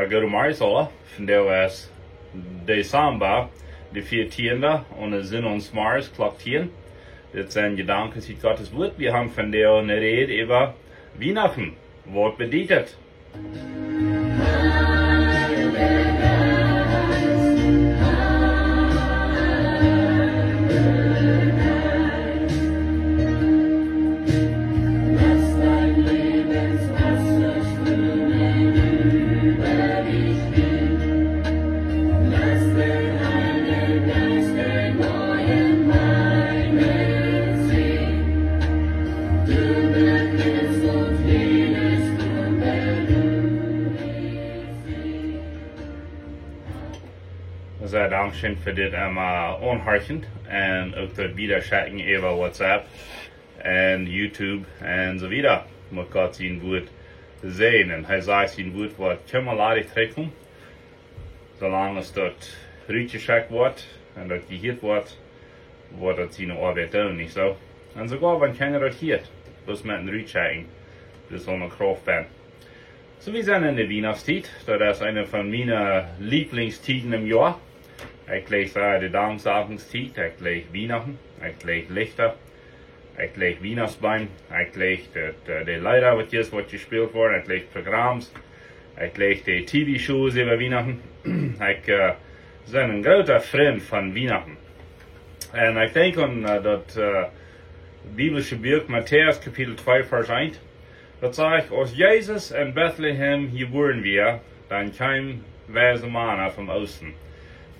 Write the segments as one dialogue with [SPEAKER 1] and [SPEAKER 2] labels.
[SPEAKER 1] Guru Marisola, van der was December, de 14e, und es sind uns Mars, klok 10. Das sind Gedanken aus Gottes Wort. Wir haben von der eine Rede über Weihnachten. Was bedeutet? Sehr Dankeschön für das Anhorchen und auch das Wiederschicken über WhatsApp und YouTube und so weiter. Muss Gott sein Wort sehen und er sagt sein Wort wird kümmerlich treffen, solange es dort rückgeschickt wird und dort gehört wird, wird es seine Arbeit tun, nicht so? Und sogar wenn keiner das hört, bloß mit dem Rückschicken, das soll eine Kraft werden. So, wir sind in der Weihnachtszeit, das ist eine von meinen Lieblingstiden im Jahr. Ich lege die Danksagungszeit, ich lege Weihnachten, ich lege Lichter, ich lege Weihnachtsbaum, ich lege die Lieder, was gespielt wurde, ich lege Programms, ich lege die TV-Shows über Weihnachten. Ich bin ein großer Freund von Weihnachten. Und ich denke an das biblische Buch Matthäus Kapitel 2, Vers 1. Das sagt, als Jesus in Bethlehem geboren wir, dann kam weise Manna vom Osten.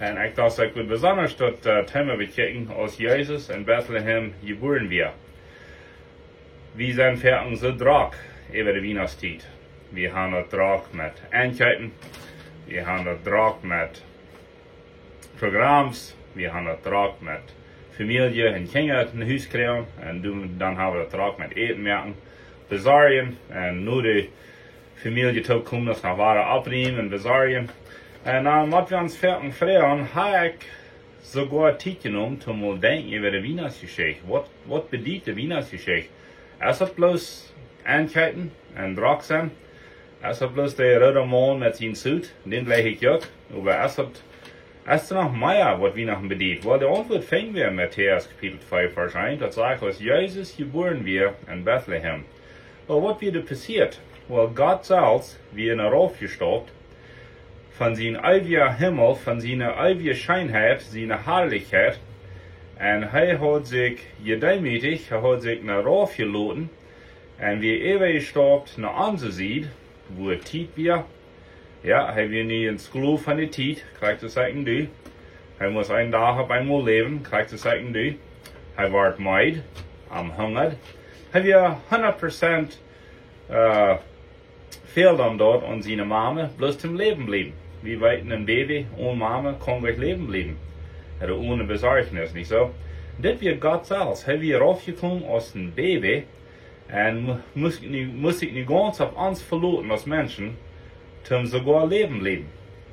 [SPEAKER 1] Und ich dachte, ich würde besonders das Thema bekijken, als Jesus in Bethlehem geboren wir. Wir sind fertig so Druck über die Weihnachtszeit. Wir haben das Druck mit Anketten, wir haben das Druck mit Programms, wir haben das Druck mit Familie und Kinder in Haus kriegen, und dann haben wir das Druck mit Etenmerken, Besarien, und nur die Familie kommt das nach Ware abnehmen und Besarien. Und dann, was wir uns fertig fragen, habe ich sogar Zeit genommen, um mal denken über die Weihnachtsgeschichte. Was bedeutet die Weihnachtsgeschichte? Es hat bloß Anketten und Druck sein. Es hat bloß der rote Mann mit seinem Suit, den gleich ich auch. Aber es ist noch mehr, was Weihnachten bedeutet. Weil die Antwort fängt wir in Matthäus Kapitel 2, Vers 1. Das sagt, als Jesus geboren wir in Bethlehem. Well, was wird passiert? Well, Gott selbst wird heraufgestockt von seinem ewigen Himmel, von seiner ewigen Scheinheit, seiner Herrlichkeit. Und er hat sich gedemütigt, er hat sich nach Rauf geladen. Und wie er gestockt nach uns sieht, wo er Tiet wir. Ja, er will nicht ins Glo von der Tiet, kriegt es sagen du. Er muss einen Tag auf einmal leben, kriegt es sagen du. Er wird meid, am Hunger. Er will 100% fehlt dann dort an seine Mama, bloß zum Leben bleiben. Wie weit ein Baby ohne Mama kann gleich leben bleiben. Oder ohne Besorgnis, nicht so? Das wird Gott selbst. Er wird raufgekommen aus einem Baby und muss sich nicht ganz auf uns verlassen als Menschen, zum sogar Leben leben.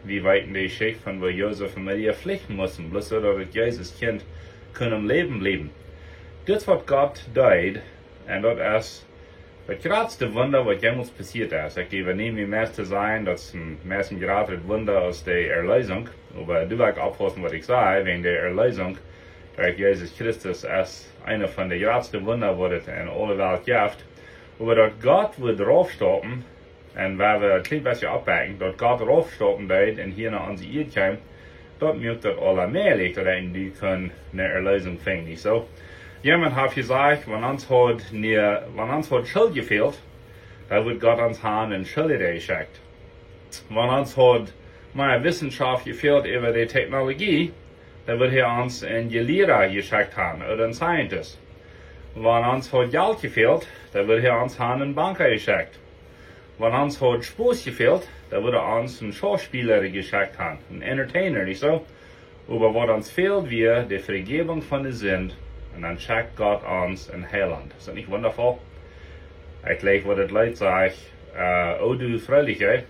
[SPEAKER 1] Wie weit in die Geschichte von wo Josef und Maria pflichten mussten, bloß so, dass Jesus Kind können Leben leben. Das was Gott tut, und das ist das größte Wunder, was jemals passiert ist. Ich übernehme mir mehr zu sein, das ist ein meisten gerade Wunder aus der Erlösung. Aber du wirst aufpassen, was ich sage, wegen der Erlösung durch Jesus Christus ist einer von den größten Wunder, was es in aller Welt gibt. Aber dort Gott wird draufstoppen, und wenn wir ein klein bisschen abwägen, dort Gott draufstoppen wird und hier nach unsere Erde kommt, dort mögt das allmählich, dass die können eine Erlösung finden, nicht so? Jemand hat gesagt, wenn uns hat Schuld gefehlt, dann wird Gott uns eine Schuld geschickt. Wenn uns hat meine Wissenschaft gefehlt über die Technologie, dann wird uns ein Lehrer geschickt haben oder ein Scientist. Wenn uns hat Geld gefehlt, dann wird uns einen Banker geschickt. Wenn uns hat Spaß gefehlt, dann wird uns einen Schauspieler geschickt haben, einen Entertainer, nicht so? Aber was uns fehlt, wir die Vergebung von der Sünde. Und dann schickt Gott uns ein Heiland. Ist das nicht wundervoll? Ich lege, was das Leid sagt, oh du Fröhlichkeit,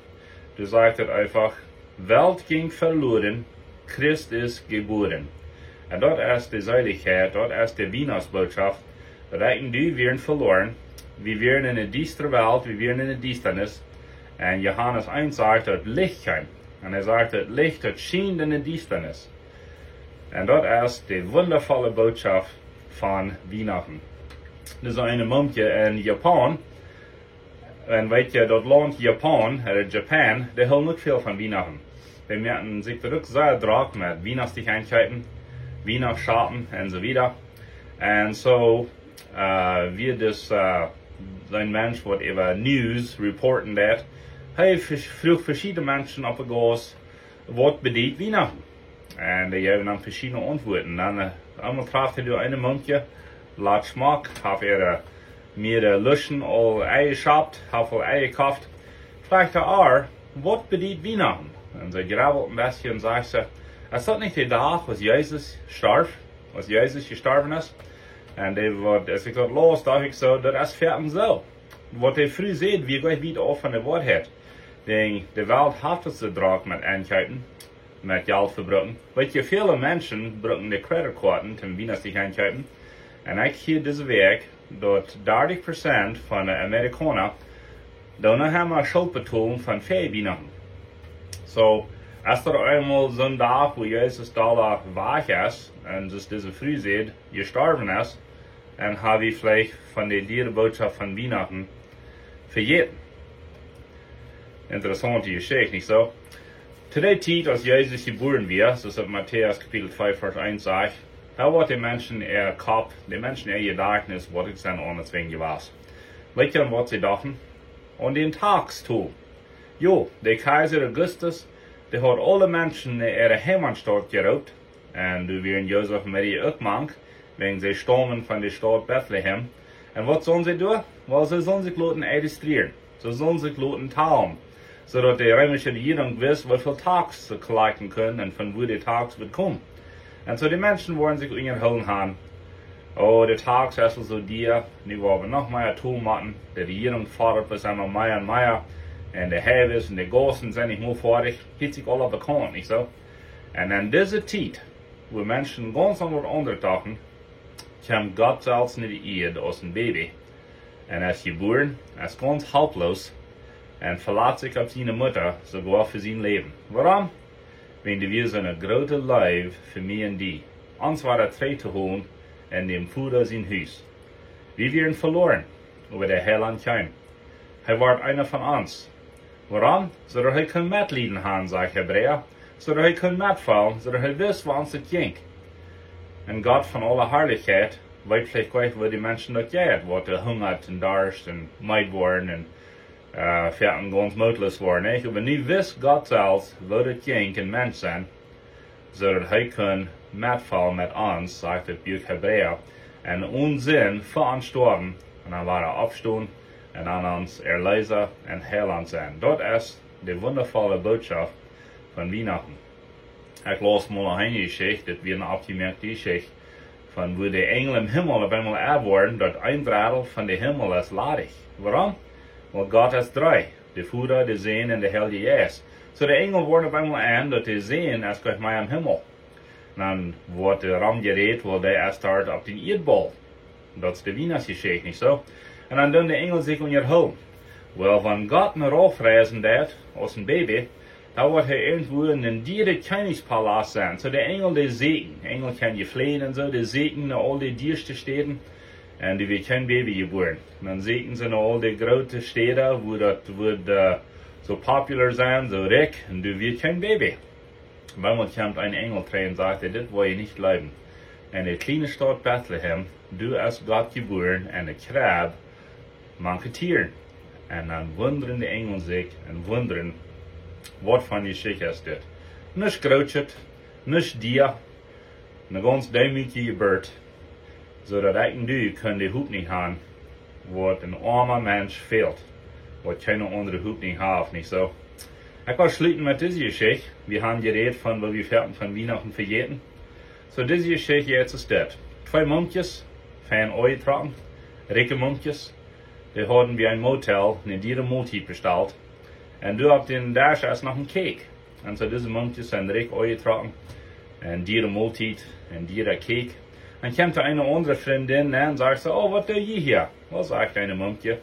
[SPEAKER 1] du sagst einfach, Welt ging verloren, Christ ist geboren. Und dort ist die Seiligkeit, dort ist die Weihnachtsbotschaft, dass du werden verloren, wir wären in einer düsteren Welt, wir wären in einer Düsternis, Und Johannes 1 sagt, das Licht kam. Und sagt, das Licht, das schien in der Düsternis. Und das ist die wundervolle Botschaft von Weihnachten. Das ist eine Mumie in Japan. Und weet je, dat Land Japan, Japan, die hält nicht viel von Weihnachten. Die merken sich wirklich sehr drauf mit Weihnachtslichkeiten, Weihnachtsschatten und so weiter. Und so, wie das, ein Mensch, der über News reporten dat, hey, fragt verschiedene Menschen auf der Gas, was bedeutet Weihnachten? Und die haben dann verschiedene Antworten. Dann einmal traf er eine Mumie, laat Schmack, hat mir Luschen all Eier geschabt, hat voll Eier gekauft. Fragt er, was bedeutet Weihnachten? Und sie grabbelt ein bisschen und sagt sie, ist das nicht der Tag, was Jesus starb, was Jesus gestorben ist? Und als ich das los, dachte ich so, das ist fertig so. Was ihr früh seht, wie gleich wieder offene Wort hat. Denn die Welt hat es zu drauf mit Einkeiten, mit Geld verbruchen. Weil je viele Menschen brauchen die Kreditkarten zum Weihnachtslichkeiten. Und ich hier diesen Weg, dass 30% von den Amerikanern dann haben eine Schuldbetonung von 4 Weihnachten. So, als er einmal so ein Tag, wo Jesus da wach ist, und es diese früh sieht, gestorben ist, dann habe ich vielleicht von der Botschaft von Weihnachten vergessen. Interessante Geschichte, nicht so? Zu der Zeit, als Jesus geboren wird, so ist Matthäus Kapitel 5, Vers 1 sagt, da wird die Menschen ihr Kopf, die Menschen ihr Gedächtnis, was ich dann anders wegen was. Wisst ihr, was sie dachten? Und den Tagstag. Jo, der Kaiser Augustus, der hat alle Menschen in ihre Heimatstadt geraubt. Und du wirst Josef und Maria auch mank, wegen sie stammen von der Stadt Bethlehem. Und was sollen sie tun? Weil sie sollen sich Leuten registrieren. Sie sollen sich Leuten taufen. So dass die römische Regierung weiß, wie viel Tags sie leiten können und von wo die Tags wird kommen. Und so die Menschen wollen sich unterhalten haben. Oh, der Tag ist also so dir, die wollen noch mehr tun machen. Die Regierung fordert bis einmal mehr und mehr. Und die Heves und die Gossen sind nicht mehr fertig. Geht sich alle bekannt, nicht so? Und in dieser Zeit, wo Menschen ganz anders untertauchen, kommt Gott selbst in die Erde aus dem Baby. Und er ist geboren, er ist ganz haltlos und verlässt sich auf seine Mutter, sogar für sein Leben. Warum? Wenn wir so eine große Leib für mich und die. Uns war er treu zu holen in dem Futter sein Haus. Wir werden verloren, über der Heiland kam. Er war einer von uns. Warum? So dass er kein Mitleiden haben, sagt Hebräer. So dass er kein mitfallen, so dass er wisst, wo uns es ging. Und Gott von aller Herrlichkeit weiß vielleicht gleich, wo die Menschen das geht, wo die hungert und darst und meid waren und fertig ganz mutlos waren. Nicht? Aber nie wisst Gott selbst, wo das ging in Menschen, so dass er kann mitfallen mit uns, sagt das Buch Hebräer, und Unsinn für uns sterben, und dann war er aufstehen und an uns erlösen und heilen sein. Das ist die wundervolle Botschaft von Weihnachten. Ich las mal eine Geschichte, das wird eine abgemerkte Geschichte, von wo die Engel im Himmel auf einmal erworden, dort ein Drittel von dem Himmel ist ladig. Warum? Weil Gott ist 3. Der Vater, der Sohn und der Heilige Geist. So die Engel wurden auf einmal an, dass die sehen, es geht mehr im Himmel. Dann wird der Raum gerät, weil der erst dort auf den Erdball. Das ist die Weihnachtsgeschichte, nicht so? Und dann tun die Engel sich unterhalten. Weil wenn Gott eine raufreisen wird, aus dem Baby, da wird er irgendwo in einem Königspalast sein. So der Engel, der segnen. Engel können geflehen und so, der segnen all die dierste Städten. Und die wird kein Baby geboren. Und dann segnen sie all die großen Städte, wo das wird so popular sein, so reich, und du wird kein Baby. Manchmal kommt ein Engel rein und sagt, das will ich nicht glauben. In der kleinen Stadt Bethlehem, du hast Gott geboren, und der Krab manche Tieren. Und dann wundern die Engel sich und wundern, was von die Geschichte ist das. Nicht Großet, nicht dir, eine ganz dämliche Geburt, so dass ich und du können die Hut nicht haben, was ein armer Mensch fehlt, was keine andere Hut nicht hat, nicht so. Ich will schließen mit dieser Geschichte. Wir haben geredet von, wo wir fertig von Weihnachten vergeten. So diese Geschichte jetzt ist das. 2 Munkjes, fein Ei getrunken, reiche Munkjes, die hatten wir ein Motel, eine diere Multit bestellt. Und du auf den Dash erst noch ein Cake. Und so diese Munkjes sind reich Ei getrunken, ein diere Multit, ein diere Cake. Dann kommt eine andere Freundin und sagt so, oh, was tue ich hier? Was sagt eine Munkje?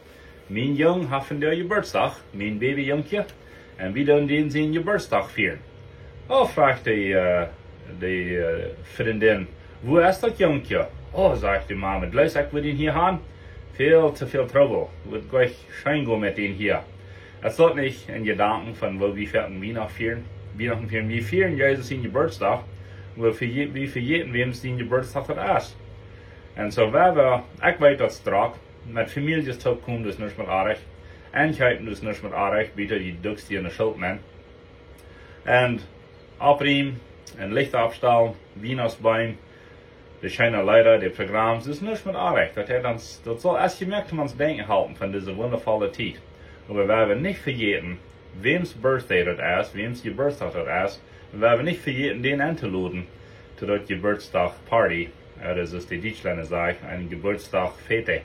[SPEAKER 1] mijn jong heeft vandaag geburtsdag, mijn babyjonkje, en wie dan den zijn geburtsdag vieren. Oh, vraagt die vriendin, wo is dat jonkje? Oh, zegt de mama, luister, ik wil den hier gaan. Veel te veel trouble. Wird gleich schein go mit den hier. Es sollte nicht in Gedanken von, wo wir fährten Weihnachten vieren. Wir vieren Jesus in Geburtstag. Wir verjeten, wem es den Geburtstag hat ist. Und so, ich weiß das strak. Mit Familie kommt das nicht mit Arich. Einheiten das nicht mit Arich, bitte die Ducks, die in der Schuld nehmen. Und abriemen, ein Licht abstellen, Weihnachtsbaum. De schijnen leider, de programma's, das ist nicht mit Arbeit. Das soll erst gemerkt man uns denken halten von dieser wundervollen Zeit. Aber wir werden nicht vergeten, wem's Birthday das ist, wem's Geburtstag das ist. Wir werden nicht vergeten, den einzuladen zu der Geburtstag-Party. Das ist die Deutschländer sagen, eine Geburtstag-Fete.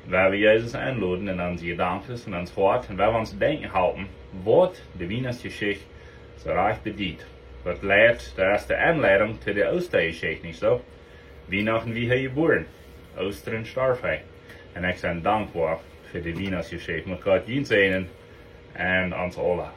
[SPEAKER 1] Wir werden Jesus einladen in unsere Gedanken und uns Wort und wir werden uns denken halten, was die Weihnachtsgeschichte so reich bedient. Was leidt, das ist die Anleitung zu der Ostergeschichte, nicht so? Weihnachten wie hier geboren, Ostern starb er. Und ich bin dankbar für die Weihnachtsgeschichte. Mit Gott jeden segnen und uns alle.